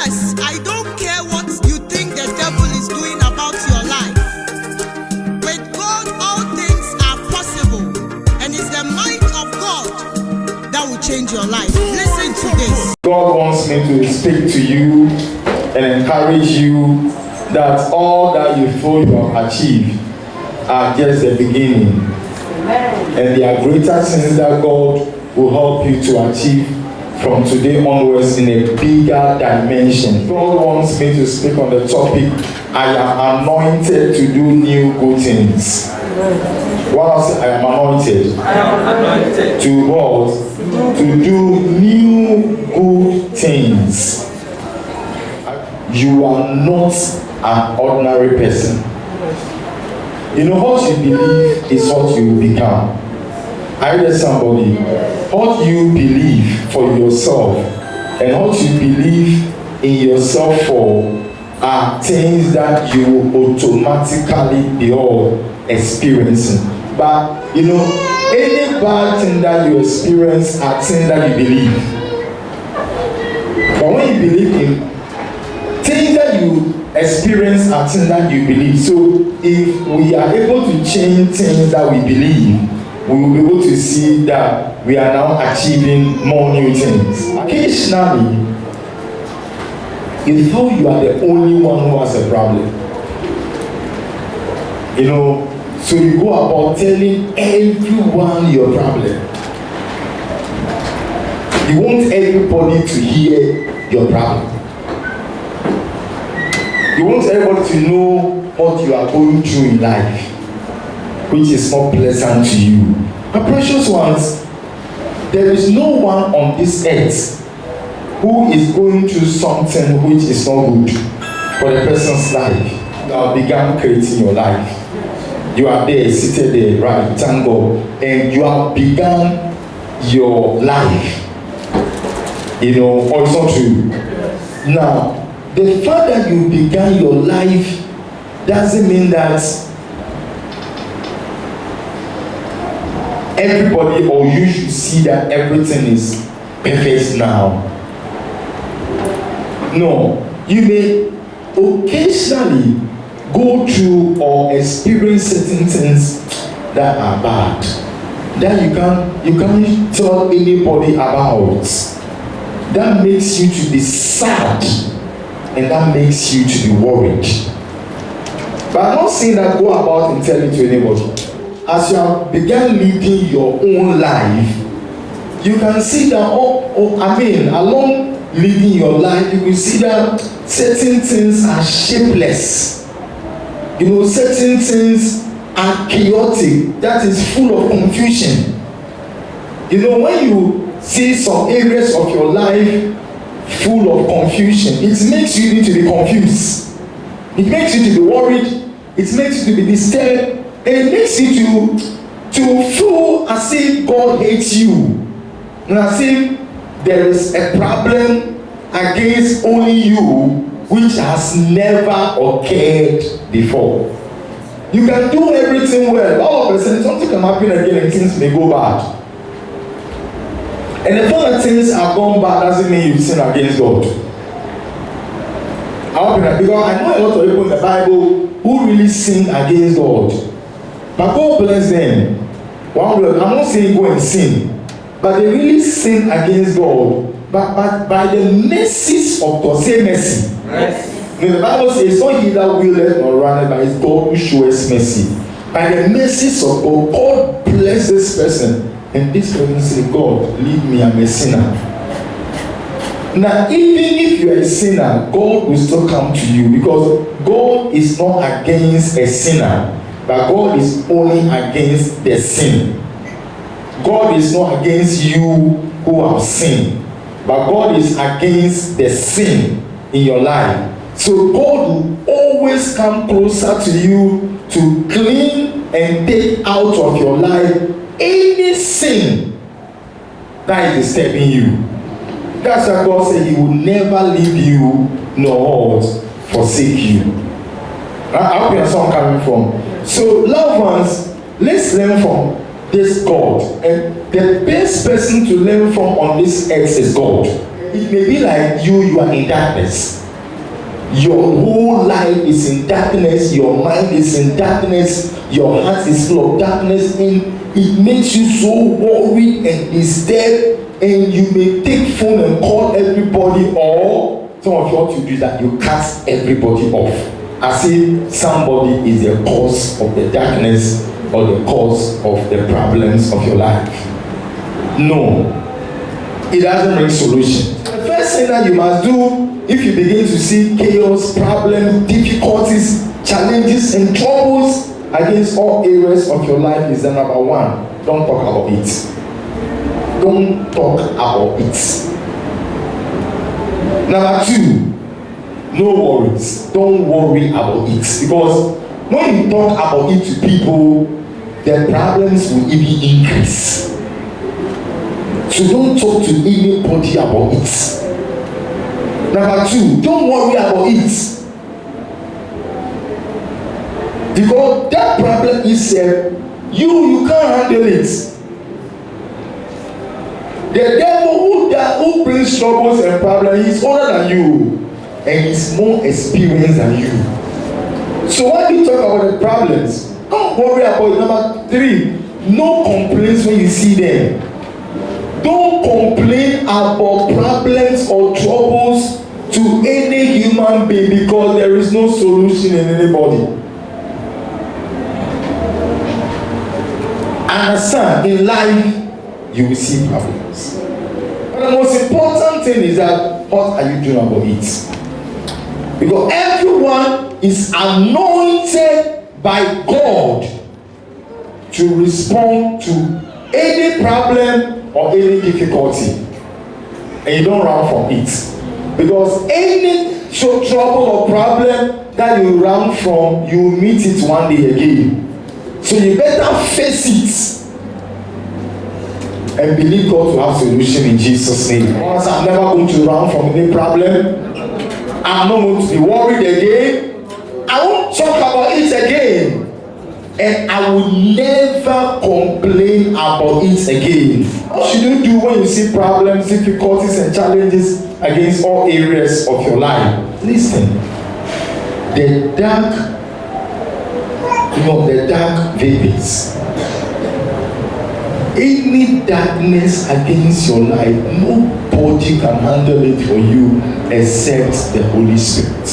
Yes, I don't care what you think the devil is doing about your life. With God, all things are possible, and it's the might of God that will change your life. Listen to this. God wants me to speak to you and encourage you that all that you feel you have achieved are just the beginning. And there are greater things that God will help you to achieve from today onwards in a bigger dimension. God wants me to speak on the topic, I am anointed to do new good things. What I say, I am anointed. I am anointed. To what? To do new good things. You are not an ordinary person. You know, what you believe is what you will become. I heard somebody, what you believe for yourself and what you believe in yourself for are things that you will automatically be all experiencing. But you know, any bad thing that you experience are things that you believe. But when you believe in things that you experience are things that you believe. So if we are able to change things that we believe, we will be able to see that we are now achieving more new things. Occasionally, you thought you are the only one who has a problem. You know, so you go about telling everyone your problem. You want everybody to hear your problem. You want everybody to know what you are going through in life, which is not pleasant to you. My precious ones, there is no one on this earth who is going through something which is not good for the person's life. You have begun creating your life. You are there, seated there, right, thank God, and you have begun your life. You know, or it's not true. Now, the fact that you began your life doesn't mean that everybody or you should see that everything is perfect now. No, you may occasionally go through or experience certain things that are bad, that you can't tell anybody about. That makes you to be sad, and that makes you to be worried. But I'm not saying that go about and tell it to anybody. As you have begun living your own life, you can see that, along living your life, you will see that certain things are shapeless. You know, certain things are chaotic, that is full of confusion. You know, when you see some areas of your life full of confusion, it makes you need to be confused. It makes you to be worried. It makes you to be disturbed. And it makes you to feel as if God hates you. And as if there is a problem against only you which has never occurred before. You can do everything well. All of a sudden, something can happen again and things may go bad. And the fact that things are gone bad doesn't mean you've sinned against God. Because I know a lot of people in the Bible who really sin against God. But God bless them. I'm not saying go and sin, but they really sin against God. But by the mercies of God, say mercy. Yes. The Bible says, it's not he that willeth nor runneth, but it's God who shows mercy. By the mercies of God, God bless this person. And this person say, God, leave me, I'm a sinner. Now, even if you are a sinner, God will still come to you, because God is not against a sinner, but God is only against the sin. God is not against you who have sinned, but God is against the sin in your life. So God will always come closer to you to clean and take out of your life any sin that is disturbing you. That's why God said he will never leave you nor forsake you. I hope you understand where I'm coming from. So, loved ones, let's learn from this God. And the best person to learn from on this earth is God. it may be like you are in darkness. Your whole life is in darkness, your mind is in darkness, your heart is full of darkness, and it makes you so worried and disturbed, and you may take phone and call everybody, or some of you what you do is that you cut everybody off, as if somebody is the cause of the darkness or the cause of the problems of your life. No, it doesn't bring solution. The first thing that you must do if you begin to see chaos, problems, difficulties, challenges, and troubles against all areas of your life is that number one, don't talk about it. Don't talk about it. Number two, no worries. Don't worry about it. Because when you talk about it to people, the problems will even increase. So don't talk to anybody about it. Number two, don't worry about it. Because that problem is you can't handle it. The devil who brings troubles and problems, he's older than you and he's more experienced than you. So when you talk about the problems, don't worry about it. Number three, no complaints when you see them. Don't complain about problems or troubles to any human being because there is no solution in anybody. Understand, in life, you will see problems. But the most important thing is that, what are you doing about it? Because everyone is anointed by God to respond to any problem or any difficulty, and you don't run from it. Because any trouble or problem that you run from, you will meet it one day again. So you better face it and believe God to have solution in Jesus' name. Once I'm never going to run from any problem, I'm not going to be worried again. I won't talk about it again. And I will never complain about it again. What should you do when you see problems, difficulties, and challenges against all areas of your life? Listen, the dark vapors, any darkness against your life, nobody can handle it for you except the Holy Spirit.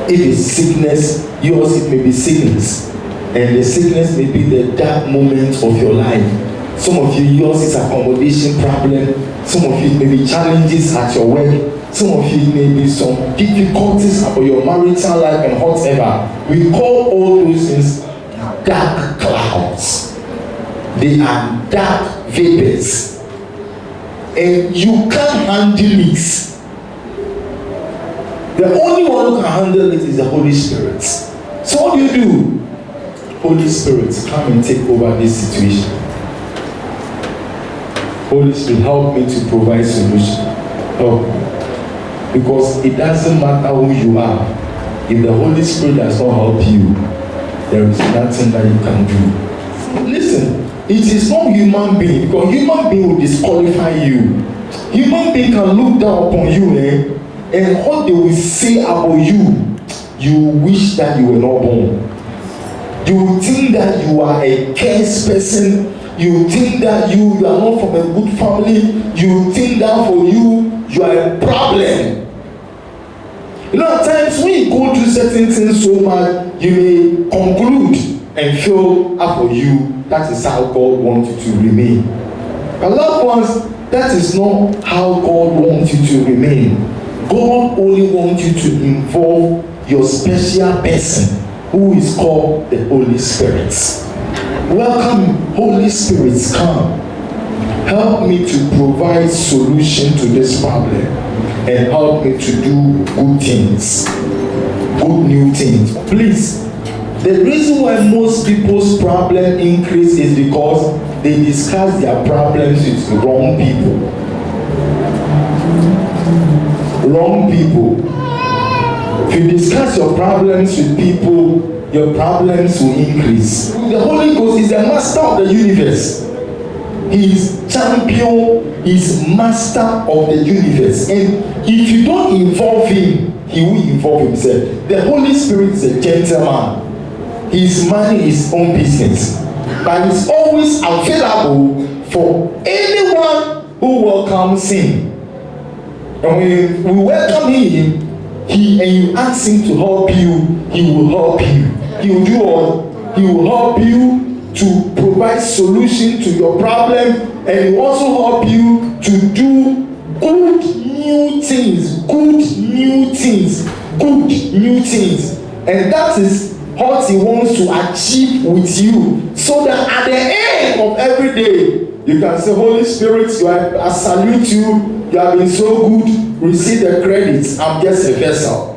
If it's sickness, yours it may be sickness, and the sickness may be the dark moments of your life. Some of you, yours is accommodation problem. Some of you may be challenges at your work. Some of you may be some difficulties about your marital life and whatever. We call all those things dark clouds. They are dark vapors, and you can't handle it. The only one who can handle it is the Holy Spirit. So what do? Holy Spirit, come and take over this situation. Holy Spirit, help me to provide solution. Help me. Because it doesn't matter who you are. If the Holy Spirit does not help you, there is nothing that you can do. Listen, it is not human being, because human being will disqualify you. Human being can look down upon you, and what they will say about you, you wish that you were not born. You will think that you are a cursed person. You will think that you are not from a good family. You will think that for you are a problem. You know, at times when you go through certain things so much, you may conclude and feel for you that is how God wants you to remain. But loved ones, that is not how God wants you to remain. God only wants you to involve your special person who is called the Holy Spirit. Welcome, Holy Spirit, come. Help me to provide solution to this problem and help me to do good things, good new things. Please, the reason why most people's problem increase is because they discuss their problems with wrong people. Wrong people. If you discuss your problems with people, your problems will increase. The Holy Ghost is the master of the universe. He's champion, he's master of the universe. And if you don't involve him, he will involve himself. The Holy Spirit is a gentleman. He's minding his own business. But he's always available for anyone who welcomes him. And when we welcome him, and you ask him to help you, he will help you. He will do all. He will help you to provide solution to your problem, and he will also help you to do good new things. And that is what he wants to achieve with you, so that at the end of every day you can say, Holy Spirit, I salute you. You have been so good. Receive the credits. I'm just a vessel.